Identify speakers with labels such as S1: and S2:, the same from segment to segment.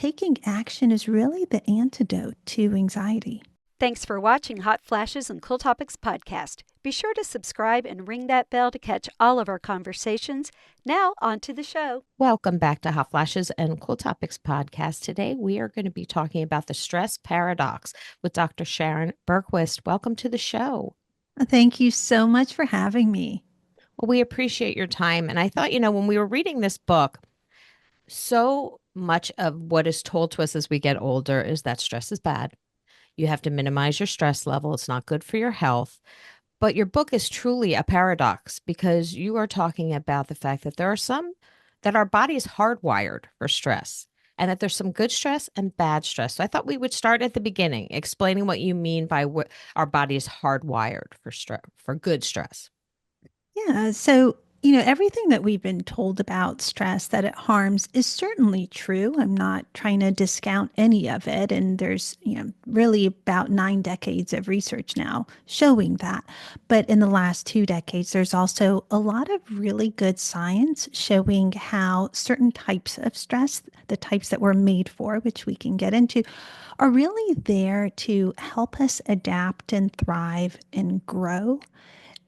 S1: taking action is really the antidote to anxiety.
S2: Thanks for watching Hot Flashes and Cool Topics podcast. Be sure to subscribe and ring that bell to catch all of our conversations. Now, on to the show.
S3: Welcome back to Hot Flashes and Cool Topics podcast. Today, we are going to be talking about the stress paradox with Dr. Sharon Bergquist. Welcome to the show.
S1: Thank you so much for having me.
S3: Well, we appreciate your time. And I thought, when we were reading this book, so much of what is told to us as we get older is that stress is bad. You have to minimize your stress level. It's not good for your health. But your book is truly a paradox because you are talking about the fact that there are some that our body is hardwired for stress and that there's some good stress and bad stress. So I thought we would start at the beginning, explaining what you mean by what our body is hardwired for stress, for good stress.
S1: Yeah. So, everything that we've been told about stress that it harms is certainly true. I'm not trying to discount any of it. And there's, really about 9 decades of research now showing that. But in the last 2 decades, there's also a lot of really good science showing how certain types of stress, the types that we're made for, which we can get into, are really there to help us adapt and thrive and grow.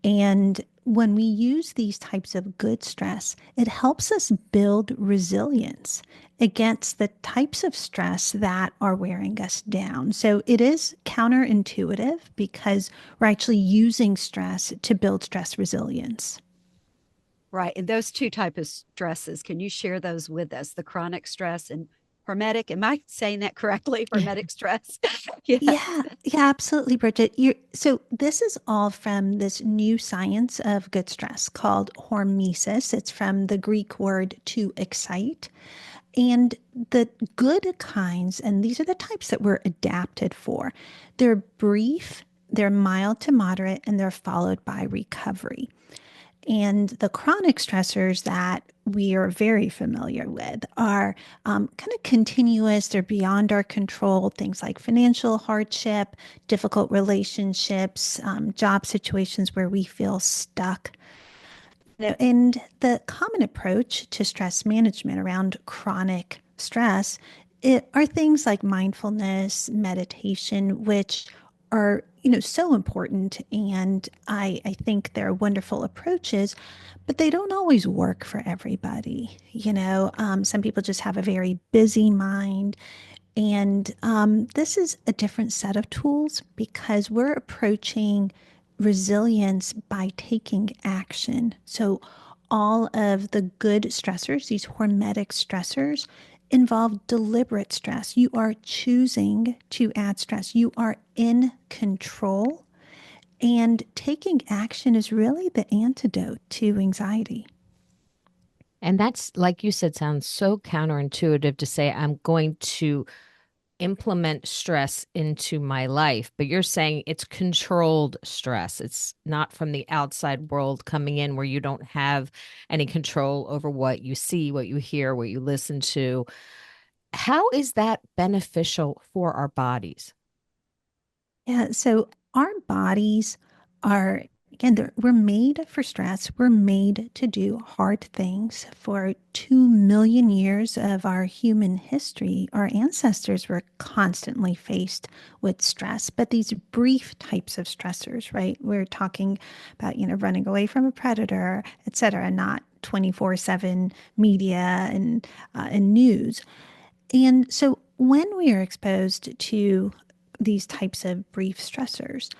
S1: And when we use these types of good stress, it helps us build resilience against the types of stress that are wearing us down. So it is counterintuitive because we're actually using stress to build stress resilience.
S2: Right. And those two types of stresses, can you share those with us? The chronic stress and hormetic. Am I saying that correctly? Hormetic stress. Yes.
S1: Yeah, absolutely, Bridget. So this is all from this new science of good stress called hormesis. It's from the Greek word to excite. And the good kinds, and these are the types that we're adapted for, they're brief, they're mild to moderate, and they're followed by recovery. And the chronic stressors that we are very familiar with are kind of continuous, they're beyond our control, things like financial hardship, difficult relationships, job situations where we feel stuck. And the common approach to stress management around chronic stress are things like mindfulness, meditation, which are so important. And I think they're wonderful approaches, but they don't always work for everybody. Some people just have a very busy mind. And this is a different set of tools because we're approaching resilience by taking action. So, all of the good stressors, these hormetic stressors, involve deliberate stress. You are choosing to add stress, you are in control. And taking action is really the antidote to anxiety.
S3: And that's, like you said, sounds so counterintuitive to say, I'm going to implement stress into my life, but you're saying it's controlled stress. It's not from the outside world coming in where you don't have any control over what you see, what you hear, what you listen to. How is that beneficial for our bodies?
S1: Yeah, so our bodies are, again, we're made for stress. We're made to do hard things. For 2 million years of our human history, our ancestors were constantly faced with stress, but these brief types of stressors, right? We're talking about, running away from a predator, et cetera, not 24/7 media and news. And so when we are exposed to these types of brief stressors,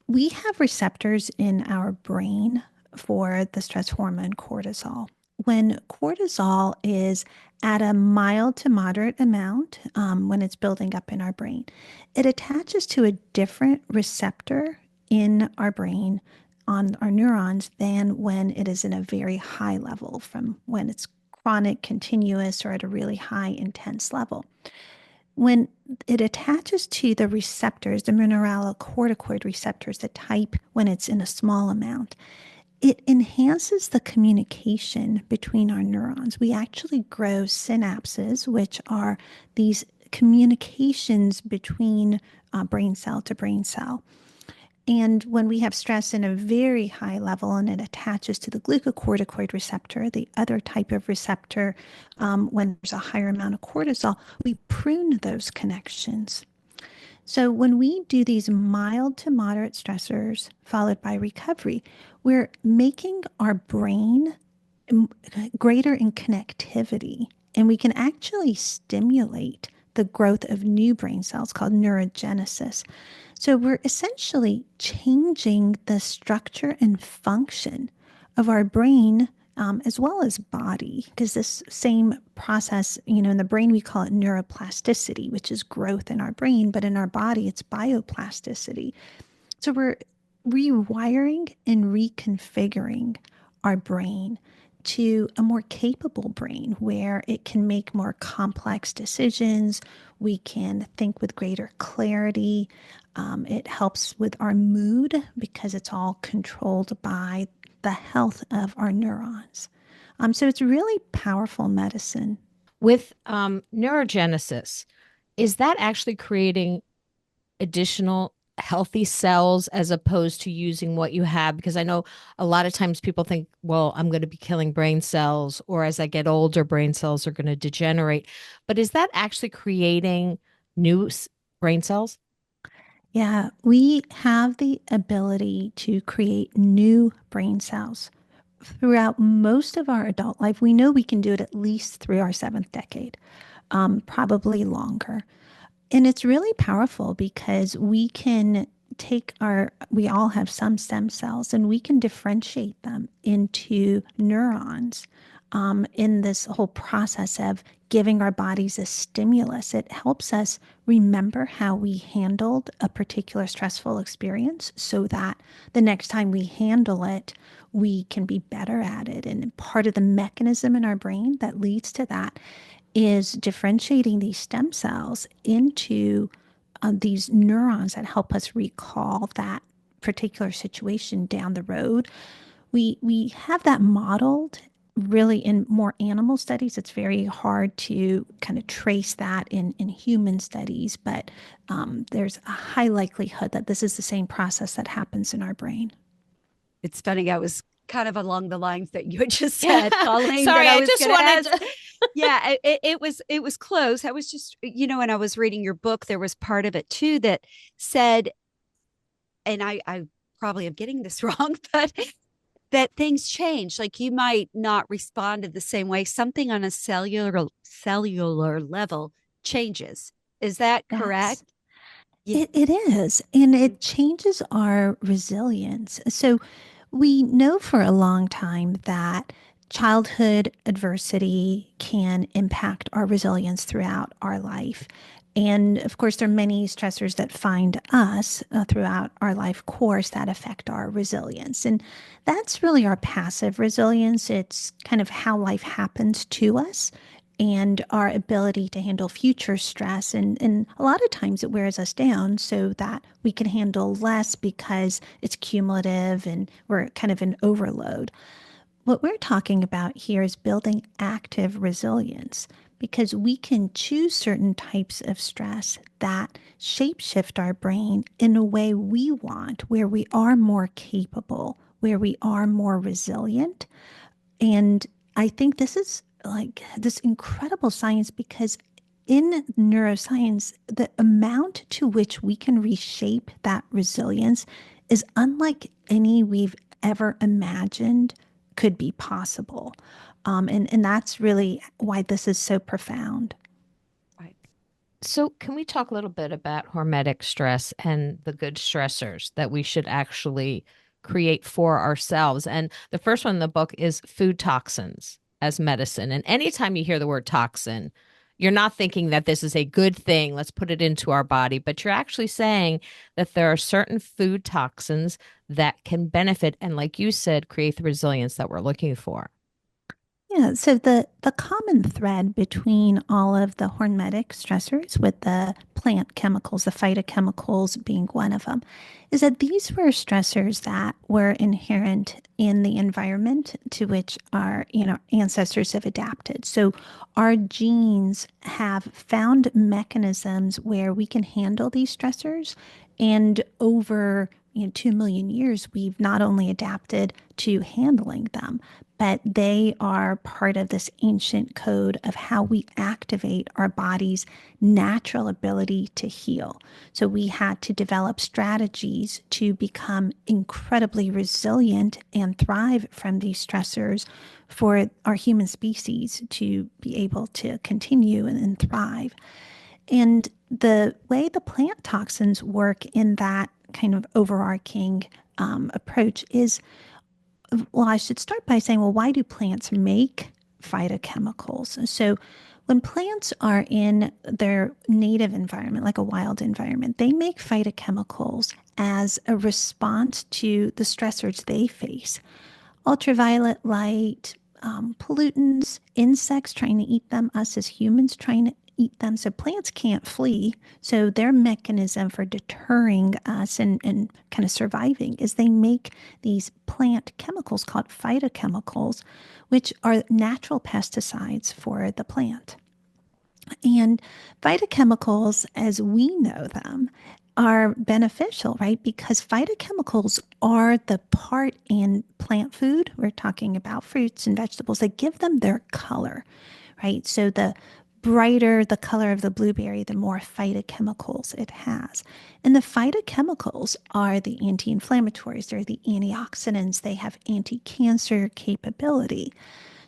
S1: we have receptors in our brain for the stress hormone cortisol. When cortisol is at a mild to moderate amount, when it's building up in our brain, it attaches to a different receptor in our brain on our neurons than when it is in a very high level, from when it's chronic, continuous, or at a really high, intense level. When it attaches to the receptors, the mineralocorticoid receptors, the type when it's in a small amount, it enhances the communication between our neurons. We actually grow synapses, which are these communications between brain cell to brain cell. And when we have stress in a very high level and it attaches to the glucocorticoid receptor, the other type of receptor, when there's a higher amount of cortisol, we prune those connections. So when we do these mild to moderate stressors followed by recovery, we're making our brain greater in connectivity, and we can actually stimulate the growth of new brain cells called neurogenesis. So we're essentially changing the structure and function of our brain, as well as body, because this same process, in the brain we call it neuroplasticity, which is growth in our brain, but in our body it's bioplasticity. So we're rewiring and reconfiguring our brain to a more capable brain where it can make more complex decisions. We can think with greater clarity. It helps with our mood because it's all controlled by the health of our neurons. So it's really powerful medicine.
S3: With neurogenesis, is that actually creating additional healthy cells as opposed to using what you have? Because I know a lot of times people think, well, I'm going to be killing brain cells, or as I get older, brain cells are going to degenerate. But is that actually creating new brain cells?
S1: Yeah, we have the ability to create new brain cells throughout most of our adult life. We know we can do it at least through our seventh decade, probably longer. And it's really powerful because we all have some stem cells and we can differentiate them into neurons. In this whole process of giving our bodies a stimulus, it helps us remember how we handled a particular stressful experience so that the next time we handle it, we can be better at it. And part of the mechanism in our brain that leads to that is differentiating these stem cells into these neurons that help us recall that particular situation down the road. We have that modeled really in more animal studies. It's very hard to kind of trace that in human studies, but there's a high likelihood that this is the same process that happens in our brain.
S2: It's funny. I was kind of along the lines that you had just said, Colleen, that
S3: Sorry,
S2: I
S3: I
S2: was
S3: just
S2: going to
S3: wanted
S2: ask.
S3: to.
S2: Yeah, it was close. I was just, when I was reading your book, there was part of it too that said, and I probably am getting this wrong, but that things change. Like you might not respond in the same way. Something on a cellular level changes. Is that
S1: Yes.
S2: correct? Yeah.
S1: It is, and it changes our resilience. So we know for a long time that childhood adversity can impact our resilience throughout our life. And of course, there are many stressors that find us throughout our life course that affect our resilience. And that's really our passive resilience. It's kind of how life happens to us and our ability to handle future stress. And a lot of times it wears us down so that we can handle less because it's cumulative and we're kind of in overload. What we're talking about here is building active resilience because we can choose certain types of stress that shapeshift our brain in a way we want, where we are more capable, where we are more resilient. And I think this is like this incredible science because in neuroscience, the amount to which we can reshape that resilience is unlike any we've ever imagined could be possible. And that's really why this is so profound.
S2: Right.
S3: So, can we talk a little bit about hormetic stress and the good stressors that we should actually create for ourselves? And the first one in the book is food toxins as medicine. And anytime you hear the word toxin, you're not thinking that this is a good thing, let's put it into our body, but you're actually saying that there are certain food toxins that can benefit and, like you said, create the resilience that we're looking for.
S1: Yeah, so the common thread between all of the hormetic stressors with the plant chemicals, the phytochemicals being one of them, is that these were stressors that were inherent in the environment to which our, ancestors have adapted. So our genes have found mechanisms where we can handle these stressors and over 2 million years, we've not only adapted to handling them, but they are part of this ancient code of how we activate our body's natural ability to heal. So we had to develop strategies to become incredibly resilient and thrive from these stressors for our human species to be able to continue and thrive. And the way the plant toxins work in that kind of overarching approach is, well, I should start by saying, well, why do plants make phytochemicals? So when plants are in their native environment, like a wild environment, they make phytochemicals as a response to the stressors they face. Ultraviolet light, pollutants, insects trying to eat them, us as humans trying to eat them. So plants can't flee. So their mechanism for deterring us and kind of surviving is they make these plant chemicals called phytochemicals, which are natural pesticides for the plant. And phytochemicals, as we know them, are beneficial, right? Because phytochemicals are the part in plant food, we're talking about fruits and vegetables, that give them their color, right? So the brighter the color of the blueberry, the more phytochemicals it has. And the phytochemicals are the anti-inflammatories, they're the antioxidants, they have anti-cancer capability.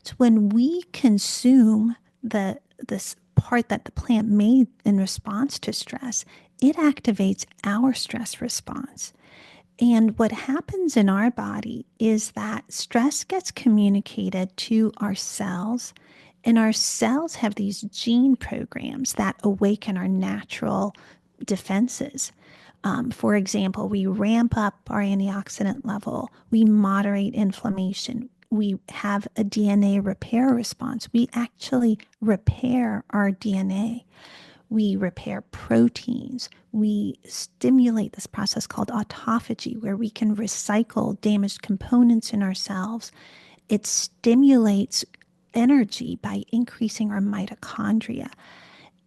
S1: So when we consume this part that the plant made in response to stress, it activates our stress response. And what happens in our body is that stress gets communicated to our cells, and our cells have these gene programs that awaken our natural defenses. For example, we ramp up our antioxidant level, we moderate inflammation, we have a DNA repair response. We actually repair our DNA. We repair proteins. We stimulate this process called autophagy, where we can recycle damaged components in ourselves. It stimulates energy by increasing our mitochondria.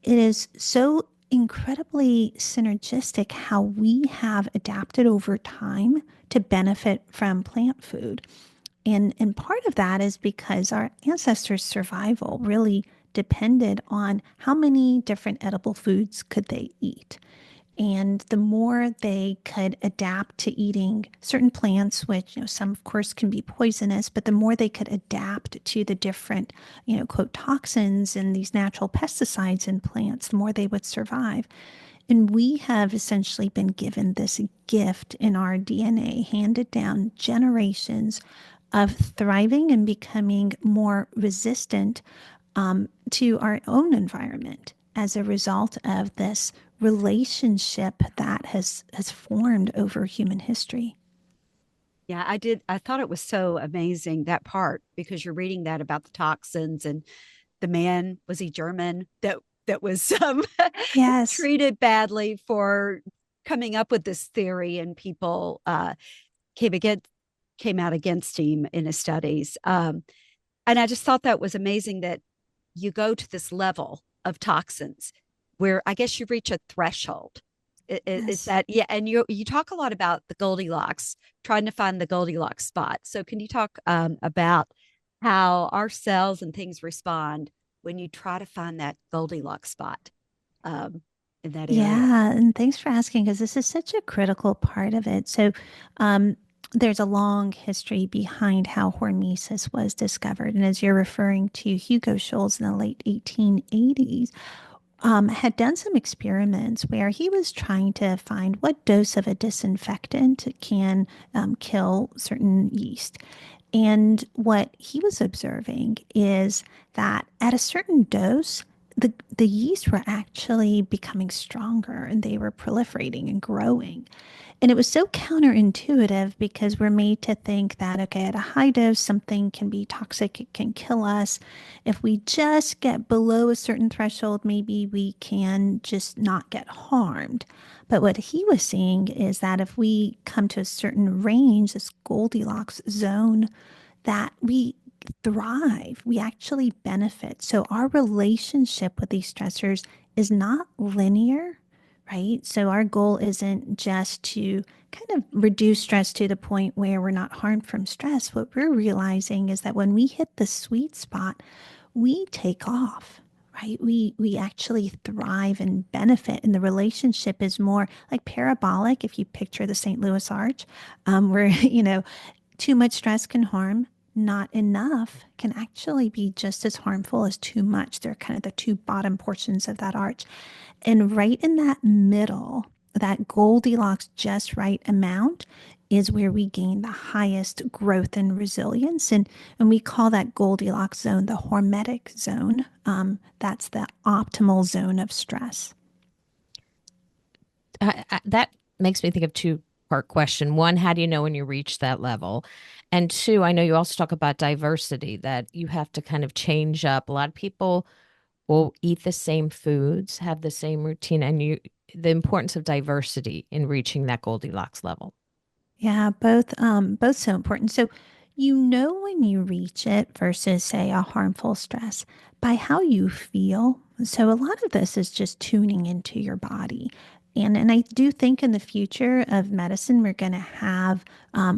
S1: It is so incredibly synergistic how we have adapted over time to benefit from plant food. And part of that is because our ancestors' survival really depended on how many different edible foods could they eat. And the more they could adapt to eating certain plants, which, some of course can be poisonous, but the more they could adapt to the different, quote, toxins and these natural pesticides in plants, the more they would survive. And we have essentially been given this gift in our DNA, handed down generations of thriving and becoming more resistant to our own environment as a result of this relationship that has formed over human history.
S2: Yeah, I did. I thought it was so amazing, that part, because you're reading that about the toxins, and the man, was he German, that was
S1: Yes.
S2: treated badly for coming up with this theory, and people came against came out against him in his studies. And I just thought that was amazing that you go to this level of toxins where I guess you reach a threshold. Is
S1: Yes.
S2: that, yeah? And you talk a lot about the Goldilocks, trying to find the Goldilocks spot. So can you talk about how our cells and things respond when you try to find that Goldilocks spot um, in that area?
S1: Yeah, and thanks for asking because this is such a critical part of it. So, there's a long history behind how hormesis was discovered. And as you're referring to, Hugo Scholes in the late 1880s had done some experiments where he was trying to find what dose of a disinfectant can kill certain yeast. And what he was observing is that at a certain dose, the yeast were actually becoming stronger and they were proliferating and growing. And it was so counterintuitive because we're made to think that, okay, at a high dose, something can be toxic, it can kill us. If we just get below a certain threshold, maybe we can just not get harmed. But what he was seeing is that if we come to a certain range, this Goldilocks zone, that we thrive, we actually benefit. So our relationship with these stressors is not linear, right? So our goal isn't just to kind of reduce stress to the point where we're not harmed from stress. What we're realizing is that when we hit the sweet spot, we take off. Right? We actually thrive and benefit, and the relationship is more like parabolic. If you picture the St. Louis Arch, where too much stress can harm, not enough can actually be just as harmful as too much. They're kind of the two bottom portions of that arch. And right in that middle, that Goldilocks just right amount is where we gain the highest growth and resilience. And we call that Goldilocks zone the hormetic zone. That's the optimal zone of stress.
S3: That makes me think of two-part question. One, how do you know when you reach that level? And two, I know you also talk about diversity, that you have to kind of change up. A lot of people will eat the same foods, have the same routine, and the importance of diversity in reaching that Goldilocks level.
S1: Yeah, both so important. So you know when you reach it versus say a harmful stress by how you feel. So a lot of this is just tuning into your body. And I do think in the future of medicine, we're going to have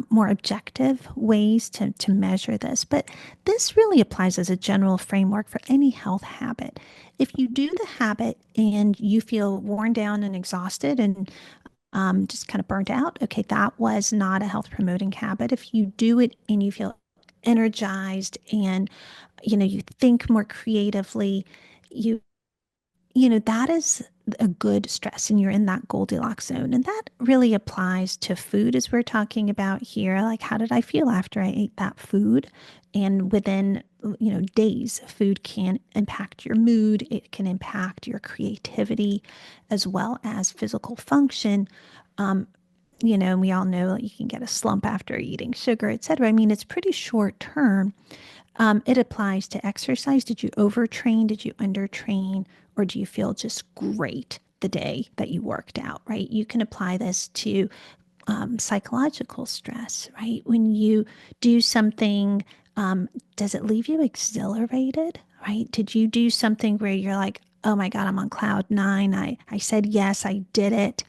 S1: more objective ways to measure this. But this really applies as a general framework for any health habit. If you do the habit and you feel worn down and exhausted and just kind of burnt out. Okay, that was not a health promoting habit. If you do it and you feel energized and you think more creatively, you that is a good stress and you're in that Goldilocks zone. And that really applies to food as we're talking about here. Like, how did I feel after I ate that food? And within, days, food can impact your mood. It can impact your creativity as well as physical function. Um, and we all know that you can get a slump after eating sugar, et cetera. I mean, it's pretty short term. It applies to exercise. Did you overtrain? Did you undertrain? Or do you feel just great the day that you worked out, right? You can apply this to psychological stress, right? When you do something, does it leave you exhilarated, right? Did you do something where you're like, oh my God, I'm on cloud nine. I said yes, I did it.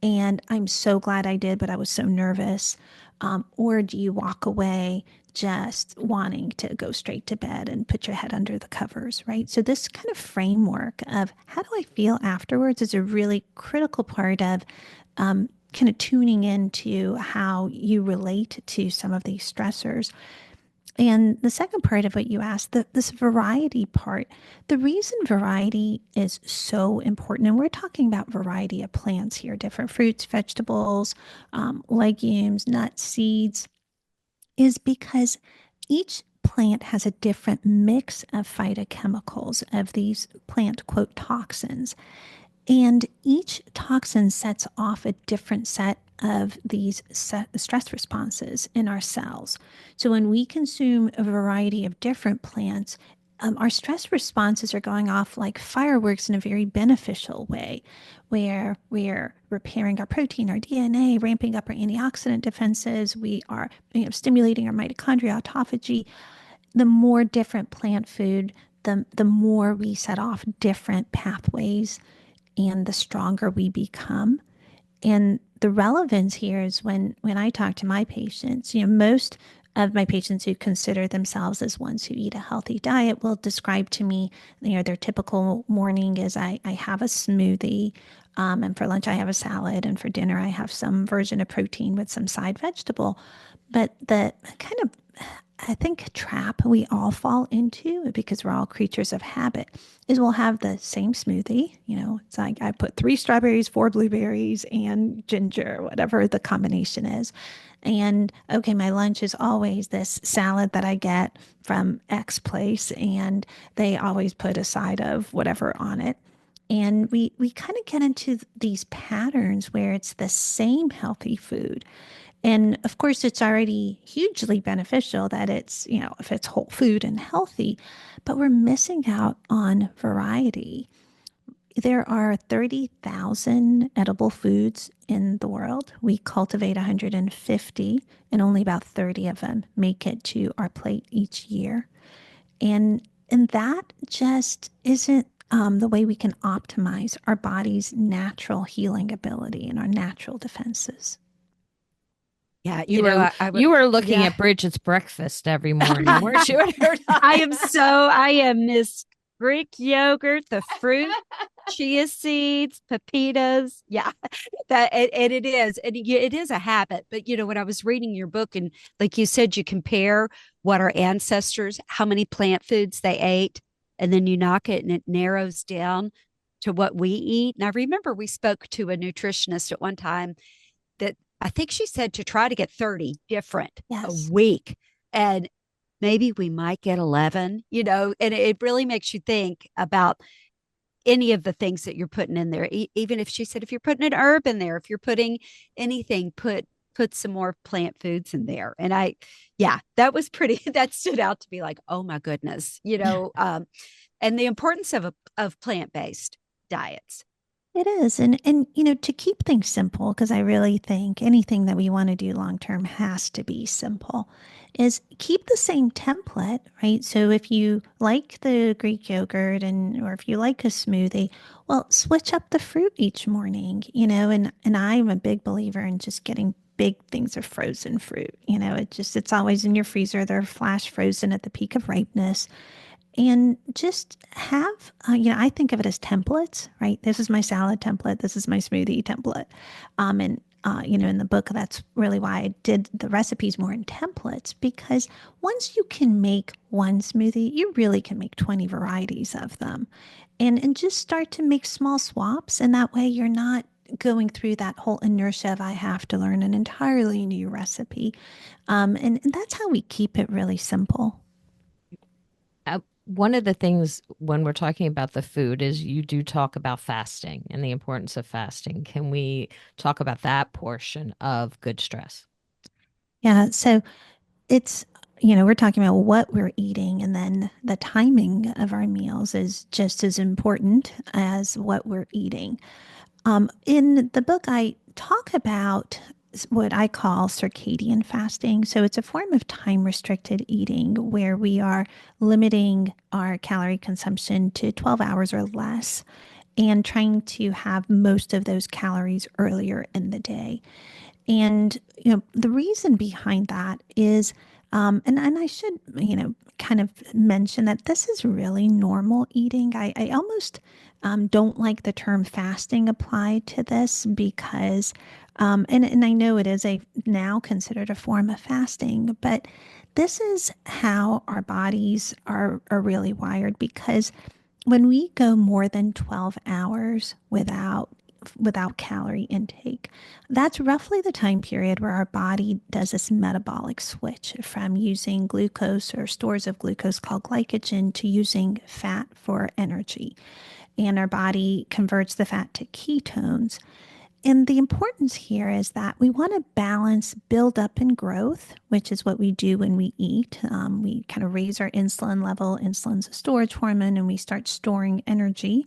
S1: And I'm so glad I did, but I was so nervous. Or do you walk away just wanting to go straight to bed and put your head under the covers, right? So, this kind of framework of how do I feel afterwards is a really critical part of kind of tuning into how you relate to some of these stressors. And the second part of what you asked, this variety part, the reason variety is so important, and we're talking about variety of plants here, different fruits, vegetables, legumes, nuts, seeds, is because each plant has a different mix of phytochemicals, of these plant, quote, toxins. And each toxin sets off a different set of these stress responses in our cells. So when we consume a variety of different plants, our stress responses are going off like fireworks in a very beneficial way, where we're repairing our protein, our DNA, ramping up our antioxidant defenses. We are stimulating our mitochondria, autophagy. The more different plant food, the more we set off different pathways and the stronger we become. And the relevance here is when I talk to my patients, most of my patients who consider themselves as ones who eat a healthy diet will describe to me, their typical morning is I have a smoothie, and for lunch I have a salad, and for dinner I have some version of protein with some side vegetable. But the kind of I think trap we all fall into because we're all creatures of habit is we'll have the same smoothie. It's like I put 3 strawberries, 4 blueberries, and ginger, whatever the combination is. And okay, my lunch is always this salad that I get from X place, and they always put a side of whatever on it. And we kind of get into these patterns where it's the same healthy food, and of course, it's already hugely beneficial that it's, if it's whole food and healthy, but we're missing out on variety. There are 30,000 edible foods in the world. We cultivate 150, and only about 30 of them make it to our plate each year. And that just isn't the way we can optimize our body's natural healing ability and our natural defenses.
S2: Yeah,
S3: You were
S2: I
S3: you were looking
S2: yeah.
S3: at Bridget's breakfast every morning, weren't you? At her
S2: I am Miss Greek yogurt, the fruit, chia seeds, pepitas. Yeah, and it is, and it is a habit. But when I was reading your book, and like you said, you compare what our ancestors, how many plant foods they ate, and then you knock it, and it narrows down to what we eat. And I remember we spoke to a nutritionist at one time that I think she said to try to get 30 different a
S1: Yes.
S2: week. And maybe we might get 11, and it really makes you think about any of the things that you're putting in there. Even if she said, if you're putting an herb in there, if you're putting anything, put some more plant foods in there. And yeah, that was pretty, that stood out to be like, oh my goodness, and the importance of plant-based diets.
S1: It is. And to keep things simple, because I really think anything that we want to do long term has to be simple, is keep the same template, right? So if you like the Greek yogurt or if you like a smoothie, well, switch up the fruit each morning, and I'm a big believer in just getting big things of frozen fruit. It's always in your freezer. They're flash frozen at the peak of ripeness, and just have, I think of it as templates, right? This is my salad template. This is my smoothie template. In the book, that's really why I did the recipes more in templates, because once you can make one smoothie, you really can make 20 varieties of them, and just start to make small swaps. And that way you're not going through that whole inertia of I have to learn an entirely new recipe. And that's how we keep it really simple.
S3: One of the things when we're talking about the food is you do talk about fasting and the importance of fasting. Can we talk about that portion of good stress?
S1: Yeah. So it's, we're talking about what we're eating, and then the timing of our meals is just as important as what we're eating. In the book, I talk about what I call circadian fasting. So it's a form of time restricted eating where we are limiting our calorie consumption to 12 hours or less and trying to have most of those calories earlier in the day. And, the reason behind that is, and I should, kind of mention that this is really normal eating. I almost don't like the term fasting applied to this because, and I know it is a now considered a form of fasting, but this is how our bodies are really wired, because when we go more than 12 hours without calorie intake, that's roughly the time period where our body does this metabolic switch from using glucose or stores of glucose called glycogen to using fat for energy. And our body converts the fat to ketones. And the importance here is that we want to balance buildup and growth, which is what we do when we eat. We kind of raise our insulin level. Insulin's a storage hormone, and we start storing energy,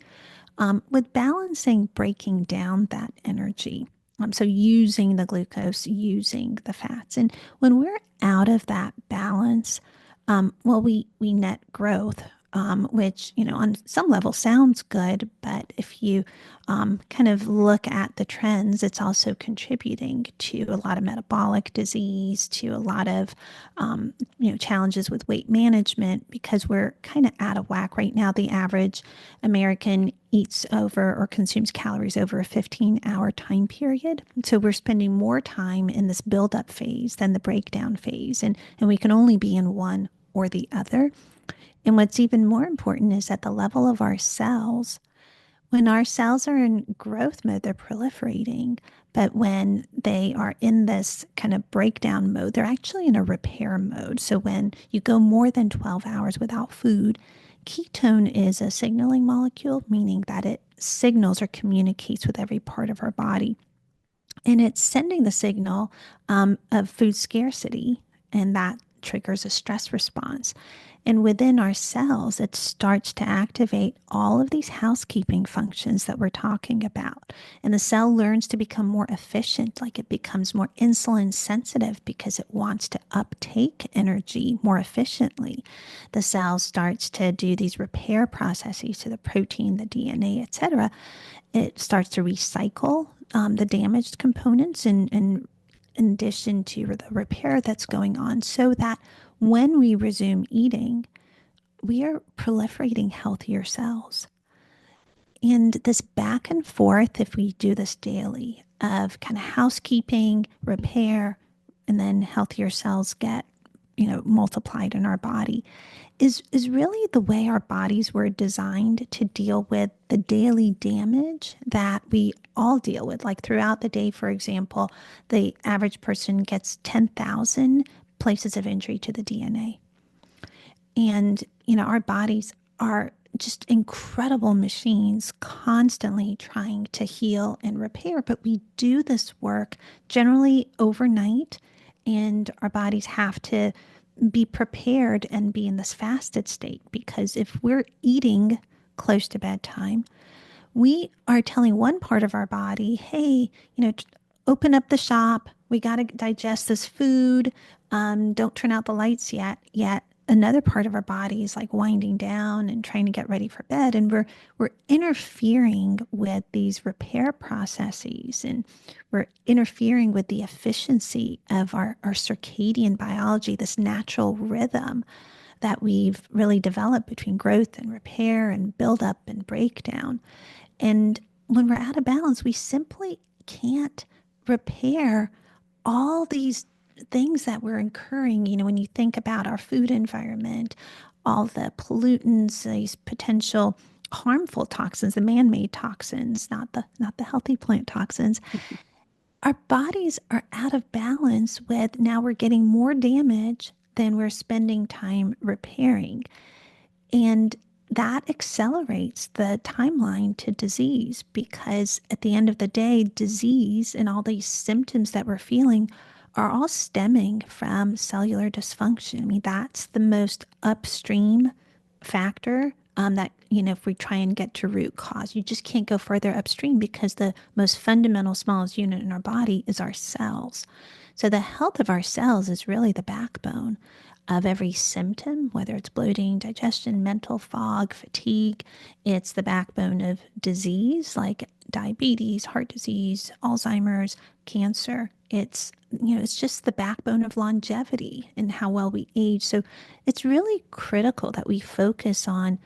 S1: with balancing breaking down that energy. So using the glucose, using the fats. And when we're out of that balance, well, we net growth, which, on some level sounds good, but if you kind of look at the trends, it's also contributing to a lot of metabolic disease, to a lot of, challenges with weight management, because we're kind of out of whack right now. The average American eats over or consumes calories over a 15-hour time period. So we're spending more time in this buildup phase than the breakdown phase. And we can only be in one or the other. And what's even more important is at the level of our cells. When our cells are in growth mode, they're proliferating. But when they are in this kind of breakdown mode, they're actually in a repair mode. So when you go more than 12 hours without food, ketone is a signaling molecule, meaning that it signals or communicates with every part of our body. And it's sending the signal of food scarcity, and that triggers a stress response. And within our cells, it starts to activate all of these housekeeping functions that we're talking about. And the cell learns to become more efficient, like it becomes more insulin sensitive because it wants to uptake energy more efficiently. The cell starts to do these repair processes to the protein, the DNA, etc. It starts to recycle the damaged components in addition to the repair that's going on, so that when we resume eating, we are proliferating healthier cells. And this back and forth, if we do this daily, of kind of housekeeping, repair, and then healthier cells get, multiplied in our body, is really the way our bodies were designed to deal with the daily damage that we all deal with. Like throughout the day, for example, the average person gets 10,000 places of injury to the DNA. And, our bodies are just incredible machines constantly trying to heal and repair. But we do this work generally overnight, and our bodies have to be prepared and be in this fasted state, because if we're eating close to bedtime, we are telling one part of our body, hey, open up the shop. We got to digest this food. Don't turn out the lights yet. Yet another part of our body is like winding down and trying to get ready for bed. And we're interfering with these repair processes, and we're interfering with the efficiency of our circadian biology, this natural rhythm that we've really developed between growth and repair and buildup and breakdown. And when we're out of balance, we simply can't repair all these things that we're incurring. When you think about our food environment, all the pollutants, these potential harmful toxins, the man-made toxins, not the healthy plant toxins. Our bodies are out of balance with, now we're getting more damage than we're spending time repairing. And that accelerates the timeline to disease, because at the end of the day, disease and all these symptoms that we're feeling are all stemming from cellular dysfunction. I mean, that's the most upstream factor, that, if we try and get to root cause, you just can't go further upstream, because the most fundamental, smallest unit in our body is our cells. So the health of our cells is really the backbone of every symptom, whether it's bloating, digestion, mental fog, fatigue. It's the backbone of disease like diabetes, heart disease, Alzheimer's, cancer. It's just the backbone of longevity and how well we age. So it's really critical that we focus on,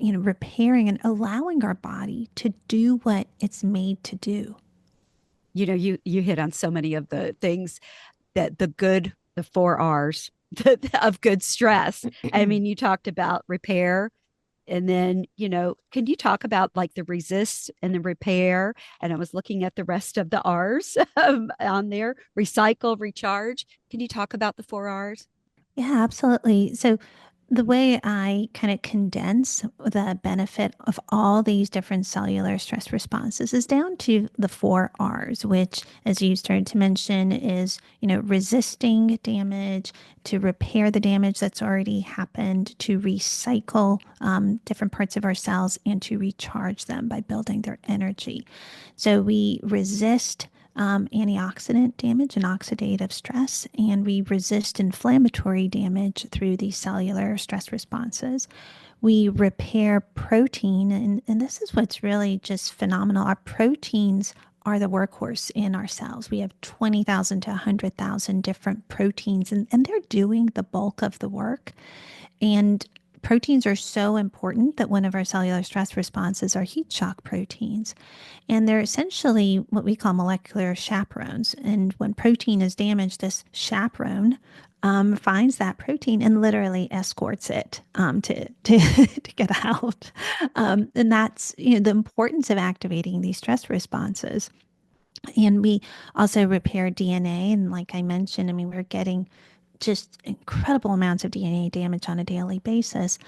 S1: repairing and allowing our body to do what it's made to do.
S2: You hit on so many of the things, that the 4 R's of good stress. I mean, you talked about repair, and then, can you talk about like the resist and the repair? And I was looking at the rest of the R's on there: recycle, recharge. Can you talk about the 4 R's?
S1: Yeah, absolutely. So the way I kind of condense the benefit of all these different cellular stress responses is down to the 4 R's, which, as you started to mention, is, resisting damage, to repair the damage that's already happened, to recycle different parts of our cells, and to recharge them by building their energy. So we resist antioxidant damage and oxidative stress, and we resist inflammatory damage through these cellular stress responses. We repair protein, and this is what's really just phenomenal. Our proteins are the workhorse in our cells. We have 20,000 to 100,000 different proteins, and they're doing the bulk of the work. And proteins are so important that one of our cellular stress responses are heat shock proteins. And they're essentially what we call molecular chaperones. And when protein is damaged, this chaperone finds that protein and literally escorts it to get out. And that's, the importance of activating these stress responses. And we also repair DNA. And like I mentioned, I mean, we're getting just incredible amounts of DNA damage on a daily basis.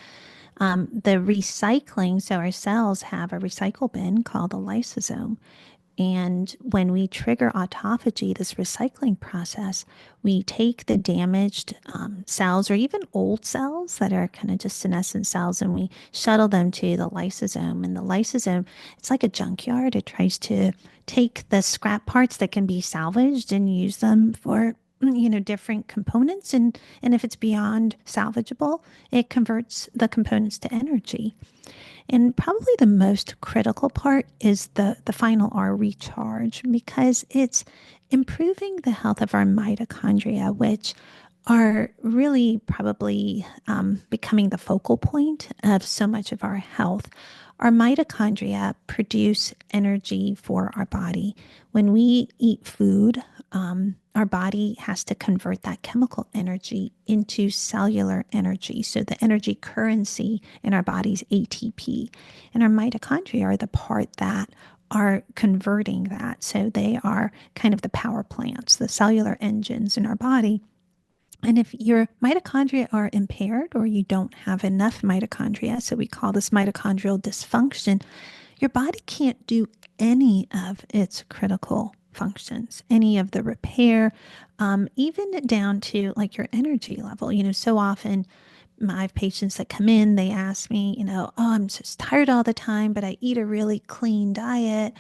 S1: The recycling, so our cells have a recycle bin called a lysosome. And when we trigger autophagy, this recycling process, we take the damaged cells or even old cells that are kind of just senescent cells and we shuttle them to the lysosome. And the lysosome, it's like a junkyard. It tries to take the scrap parts that can be salvaged and use them for different components. And if it's beyond salvageable, it converts the components to energy. And probably the most critical part is the final R, recharge, because it's improving the health of our mitochondria, which are really probably becoming the focal point of so much of our health. Our mitochondria produce energy for our body. When we eat food, our body has to convert that chemical energy into cellular energy. So the energy currency in our body's ATP. And our mitochondria are the part that are converting that. So they are kind of the power plants, the cellular engines in our body. And if your mitochondria are impaired or you don't have enough mitochondria, so we call this mitochondrial dysfunction, your body can't do any of its critical functions, any of the repair, even down to like your energy level. So often I have patients that come in, they ask me, oh, I'm just tired all the time, but I eat a really clean diet.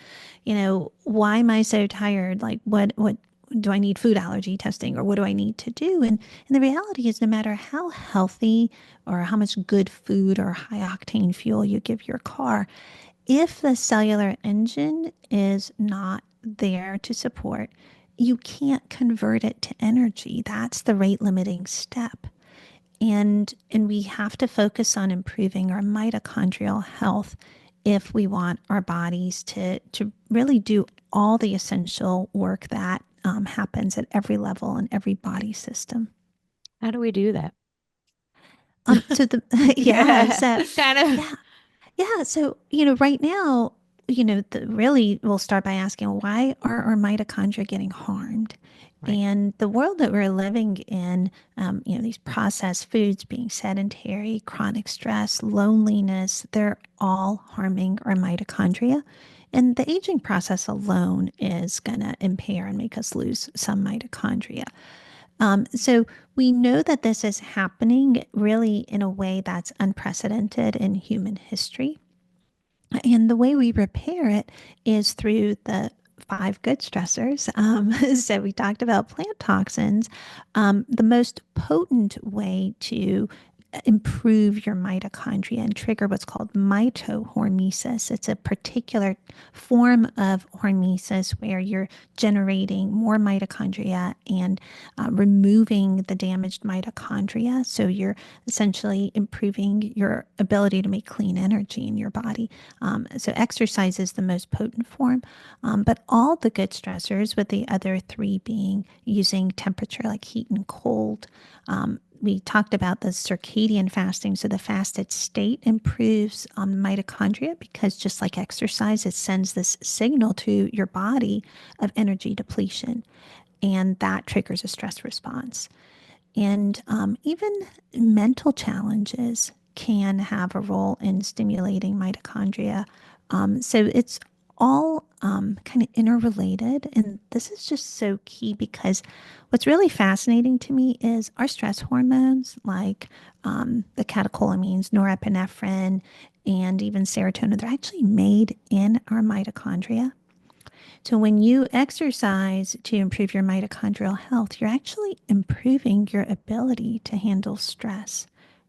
S1: Why am I so tired? Like, what do I need food allergy testing or what do I need to do? And the reality is, no matter how healthy or how much good food or high octane fuel you give your car, if the cellular engine is not there to support, you can't convert it to energy. That's the rate limiting step. And we have to focus on improving our mitochondrial health if we want our bodies to really do all the essential work that happens at every level in every body system.
S3: How do we do that?
S1: So the yeah,
S3: Yeah,
S1: so
S3: kind of.
S1: yeah, yeah. So, right now, really we'll start by asking, why are our mitochondria getting harmed?
S3: Right.
S1: And the world that we're living in, these processed foods, being sedentary, chronic stress, loneliness, they're all harming our mitochondria. And the aging process alone is going to impair and make us lose some mitochondria. So we know that this is happening really in a way that's unprecedented in human history. And the way we repair it is through the five good stressors. So we talked about plant toxins. The most potent way to improve your mitochondria and trigger what's called mitohormesis. It's a particular form of hormesis where you're generating more mitochondria and removing the damaged mitochondria. So you're essentially improving your ability to make clean energy in your body. So exercise is the most potent form, but all the good stressors, with the other three being using temperature like heat and cold. We talked about the circadian fasting. So the fasted state improves mitochondria because just like exercise, it sends this signal to your body of energy depletion, and that triggers a stress response. And even mental challenges can have a role in stimulating mitochondria. So it's all kind of interrelated. And this is just so key because what's really fascinating to me is our stress hormones, like the catecholamines, norepinephrine, and even serotonin, they're actually made in our mitochondria. So when you exercise to improve your mitochondrial health, you're actually improving your ability to handle stress,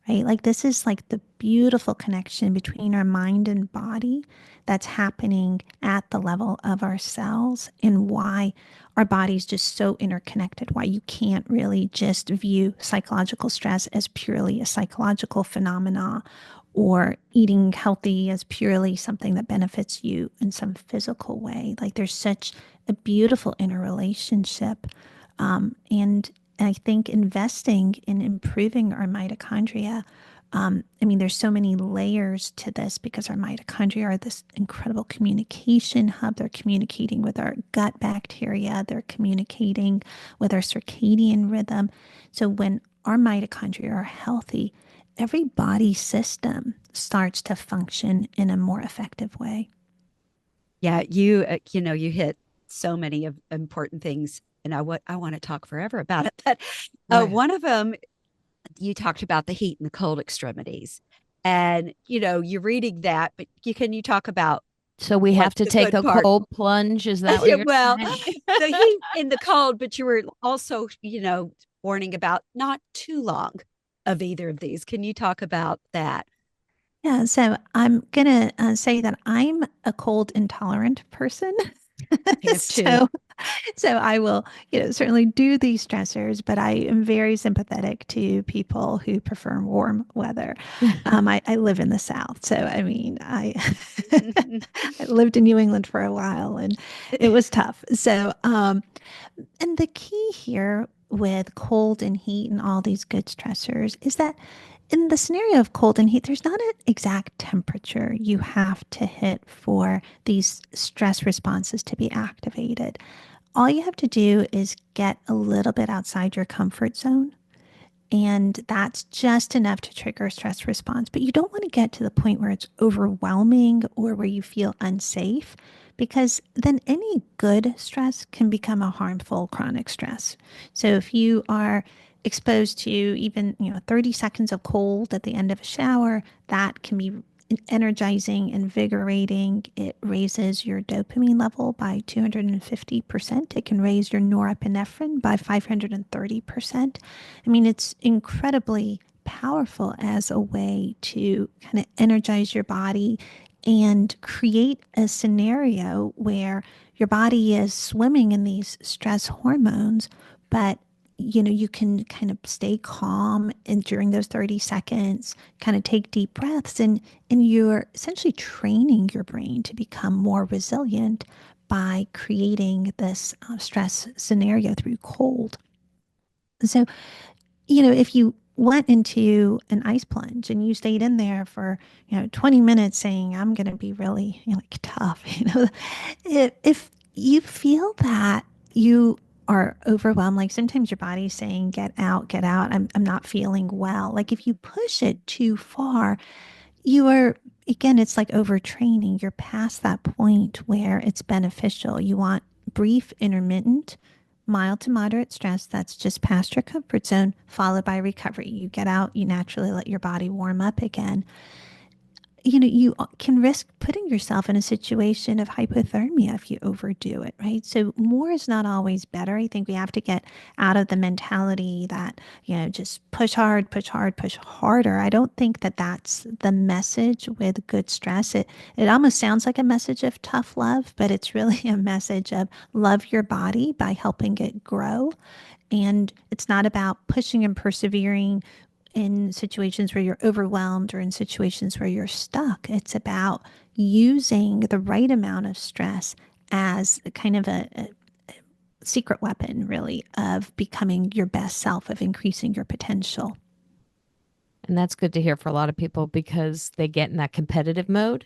S1: right? Like this is like the beautiful connection between our mind and body that's happening at the level of our cells, and why our body's just so interconnected, why you can't really just view psychological stress as purely a psychological phenomena, or eating healthy as purely something that benefits you in some physical way. Like there's such a beautiful interrelationship. And I think investing in improving our mitochondria, there's so many layers to this because our mitochondria are this incredible communication hub. They're communicating with our gut bacteria, they're communicating with our circadian rhythm. So when our mitochondria are healthy, every body system starts to function in a more effective way.
S2: Yeah, you hit so many of important things, and I want to talk forever about it. But
S3: Right.
S2: one of them, you talked about the heat and the cold extremities, and you're reading that, but you talk about
S3: So we have
S2: what's
S3: to
S2: the
S3: take
S2: good
S3: a
S2: part?
S3: cold plunge. Is that what
S2: Yeah,
S3: you're
S2: well,
S3: saying?
S2: the heat and the cold, but you were also, warning about not too long of either of these. Can you talk about that?
S1: Yeah, so I'm gonna say that I'm a cold intolerant person.
S2: I have two.
S1: So so I will, certainly do these stressors, but I am very sympathetic to people who prefer warm weather. I live in the South, so I mean, I lived in New England for a while, and it was tough. So, and the key here with cold and heat and all these good stressors is that in the scenario of cold and heat, there's not an exact temperature you have to hit for these stress responses to be activated. All you have to do is get a little bit outside your comfort zone. And that's just enough to trigger a stress response. But you don't want to get to the point where it's overwhelming or where you feel unsafe, because then any good stress can become a harmful chronic stress. So if you are exposed to even, 30 seconds of cold at the end of a shower, that can be energizing, invigorating. It raises your dopamine level by 250%. It can raise your norepinephrine by 530%. I mean, it's incredibly powerful as a way to kind of energize your body and create a scenario where your body is swimming in these stress hormones, but you can kind of stay calm and during those 30 seconds, kind of take deep breaths, and you're essentially training your brain to become more resilient by creating this stress scenario through cold. So if you went into an ice plunge and you stayed in there for, 20 minutes saying, I'm going to be really, like tough, if you feel that you are overwhelmed, like sometimes your body's saying, get out, I'm not feeling well. Like if you push it too far, you are, again, it's like overtraining. You're past that point where it's beneficial. You want brief, intermittent, mild to moderate stress that's just past your comfort zone, followed by recovery. You get out, you naturally let your body warm up again. You can risk putting yourself in a situation of hypothermia if you overdo it, right? So more is not always better. I think we have to get out of the mentality that, just push hard, push hard, push harder. I don't think that that's the message with good stress. It almost sounds like a message of tough love, but it's really a message of love your body by helping it grow. And it's not about pushing and persevering in situations where you're overwhelmed or in situations where you're stuck. It's about using the right amount of stress as a kind of a secret weapon, really, of becoming your best self, of increasing your potential.
S3: And that's good to hear for a lot of people because they get in that competitive mode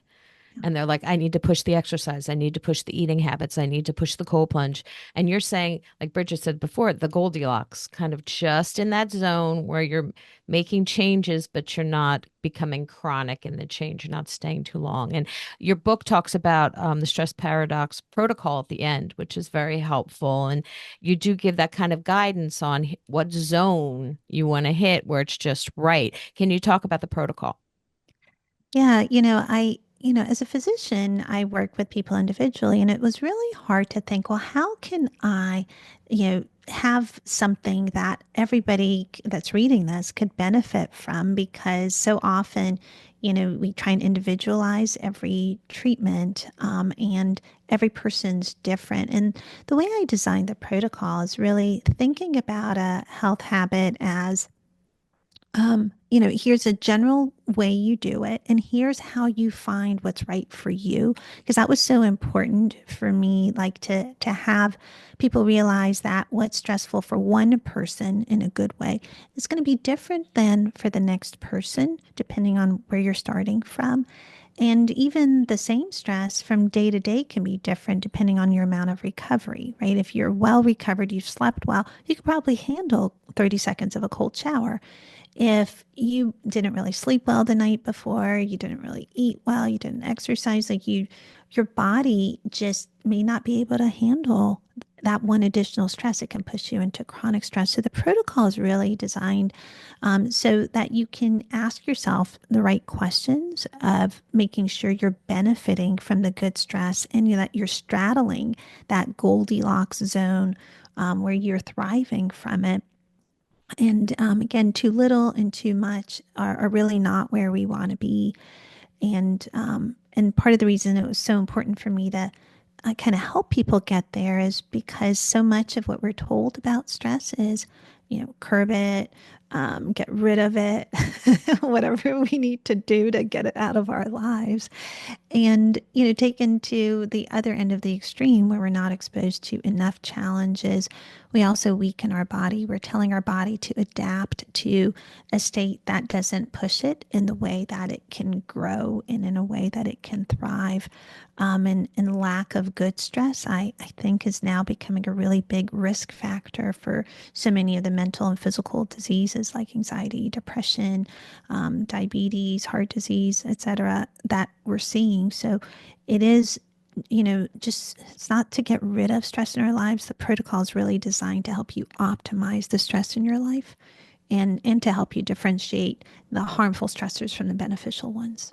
S3: and they're like, I need to push the exercise. I need to push the eating habits. I need to push the cold plunge. And you're saying, like Bridget said before, the Goldilocks, kind of just in that zone where you're making changes, but you're not becoming chronic in the change. You're not staying too long. And your book talks about the stress paradox protocol at the end, which is very helpful. And you do give that kind of guidance on what zone you want to hit where it's just right. Can you talk about the protocol?
S1: Yeah, as a physician, I work with people individually, and it was really hard to think, well, how can I, have something that everybody that's reading this could benefit from? Because so often, we try and individualize every treatment, and every person's different. And the way I designed the protocol is really thinking about a health habit as here's a general way you do it, and here's how you find what's right for you. Because that was so important for me, like to have people realize that what's stressful for one person in a good way is going to be different than for the next person, depending on where you're starting from. And even the same stress from day to day can be different depending on your amount of recovery, right? If you're well recovered, you've slept well, you could probably handle 30 seconds of a cold shower. If you didn't really sleep well the night before, you didn't really eat well, you didn't exercise, your body just may not be able to handle that one additional stress. It can push you into chronic stress. So the protocol is really designed so that you can ask yourself the right questions of making sure you're benefiting from the good stress and that you're straddling that Goldilocks zone where you're thriving from it. And again, too little and too much are really not where we want to be. And part of the reason it was so important for me to kind of help people get there is because so much of what we're told about stress is, curb it, get rid of it, whatever we need to do to get it out of our lives. And, taken to the other end of the extreme where we're not exposed to enough challenges, we also weaken our body. We're telling our body to adapt to a state that doesn't push it in the way that it can grow and in a way that it can thrive. And lack of good stress, I think, is now becoming a really big risk factor for so many of the mental and physical diseases like anxiety, depression, diabetes, heart disease, etc., that we're seeing. So it is, just it's not to get rid of stress in our lives. The protocol is really designed to help you optimize the stress in your life and to help you differentiate the harmful stressors from the beneficial ones.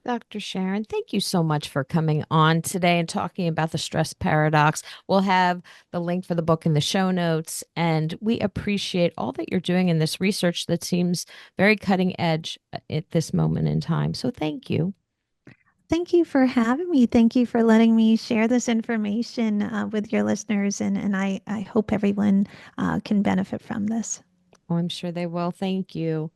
S3: Dr. Sharon, thank you so much for coming on today and talking about the stress paradox. We'll have the link for the book in the show notes, and we appreciate all that you're doing in this research that seems very cutting edge at this moment in time. So thank you.
S1: Thank you for having me. Thank you for letting me share this information with your listeners. And I hope everyone can benefit from this.
S3: Oh, I'm sure they will. Thank you.